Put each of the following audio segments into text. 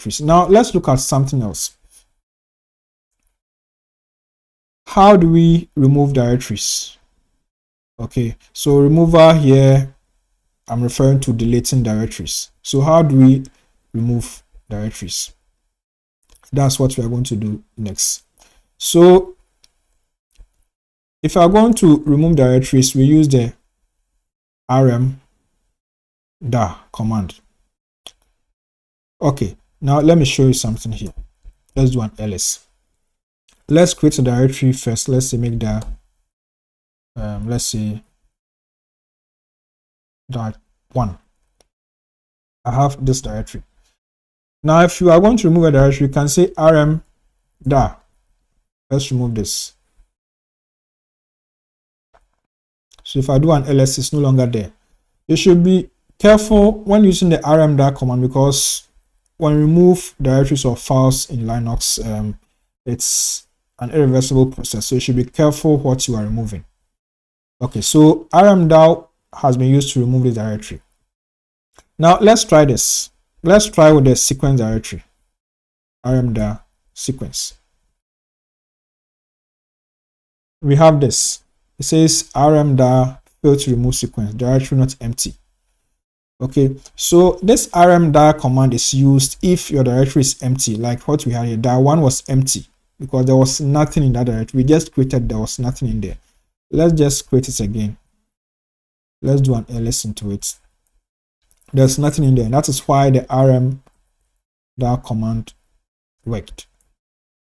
directories. Now let's look at something else. How do we remove directories? Okay, so remover here, I'm referring to deleting directories. So how do we remove directories? That's what we are going to do next. So if we are going to remove directories, we use the rmdir command. Okay, now let me show you something here. Let's do an ls. Let's create a directory first. Let's say make that let's say .1. I have this directory. Now if you are going to remove a directory, you can say rmdir. Let's remove this. So if I do an ls, it's no longer there. You should be careful when using the rmdir command, because when you remove directories or files in Linux, it's an irreversible process. So you should be careful what you are removing. Okay, so rmdir has been used to remove the directory. Now let's try this. Let's try with the sequence directory. Rmdir sequence. We have this. It says rmdir failed to remove sequence, directory not empty. Okay, so this rmdir command is used if your directory is empty, like what we had here. Dir1 was empty because there was nothing in that directory. We just created, there was nothing in there. Let's just create it again. Let's do an ls into it. There's nothing in there. And that is why the rmdir command worked.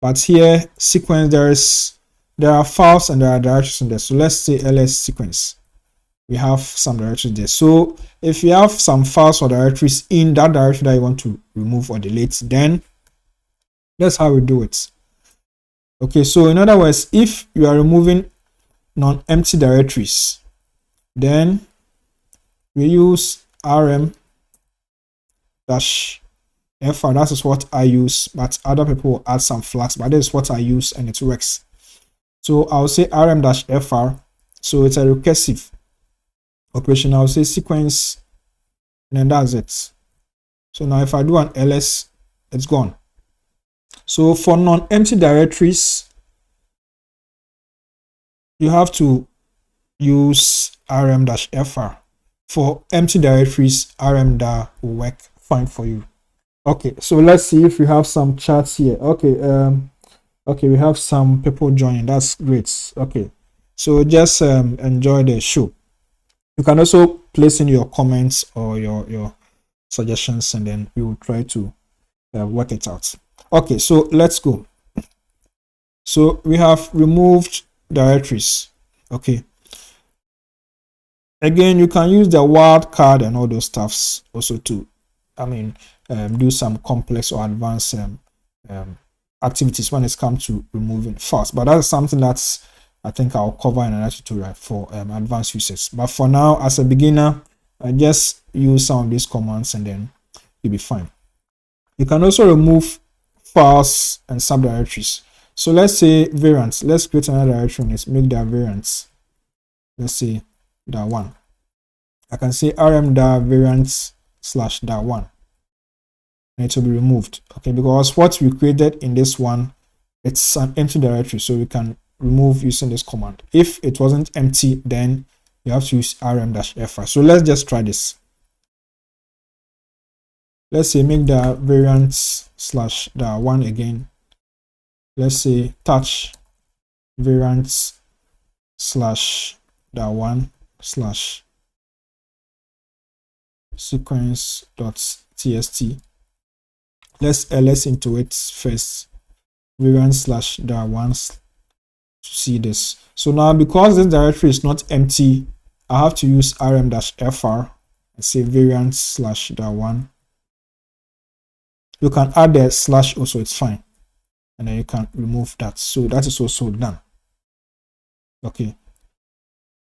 But here, sequence, there are files and there are directories in there. So let's say ls sequence. We have some directories there. So if you have some files or directories in that directory that you want to remove or delete, then that's how we do it. Okay, so in other words, if you are removing non-empty directories, then we use rm-fr. That is what I use, but other people will add some flags, but this is what I use and it works. So I'll say rm-fr. So it's a recursive operation. I'll say sequence, and then that's it. So now if I do an ls, it's gone. So for non-empty directories, you have to use rm-fr. For empty directories, rmdir will work fine for you. Okay, so let's see if we have some chats here. Okay, okay, we have some people joining. That's great. Okay, so just enjoy the show. You can also place in your comments or your suggestions, and then we will try to work it out. Okay, so let's go. So we have removed directories. Okay. Again, you can use the wildcard and all those stuffs also to, do some complex or advanced activities when it comes to removing files. But that's something that's, I think I'll cover in another tutorial for advanced users. But for now, as a beginner, I just use some of these commands and then you'll be fine. You can also remove files and subdirectories. So let's say variants. Let's create another directory and let's make that variants. Let's say dir1. I can say rmdir variants / dir1. And it will be removed. Okay, because what we created in this one, it's an empty directory, so we can remove using this command. If it wasn't empty, then you have to use rm-fr. So let's just try this. Let's say make the variants / dir1 again. Let's say touch variants / dir1 / sequence.txt. Let's ls into it first, variants / dir1 to see this. So now because this directory is not empty, I have to use rm-fr and say variants / dir1. You can add the slash also, it's fine. And then you can remove that. So that is also done. Okay.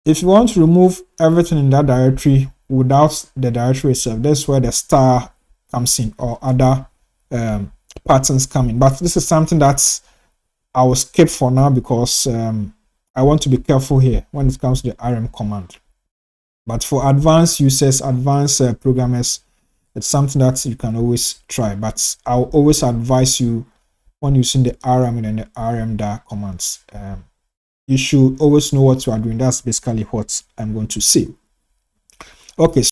If you want to remove everything in that directory without the directory itself, that's where the star comes in or other patterns come in. But this is something that I will skip for now because I want to be careful here when it comes to the rm command. But for advanced users, advanced programmers, It's something that you can always try, but I'll always advise you when using the rm and the rmdir commands. You should always know what you are doing. That's basically what I'm going to say. Okay.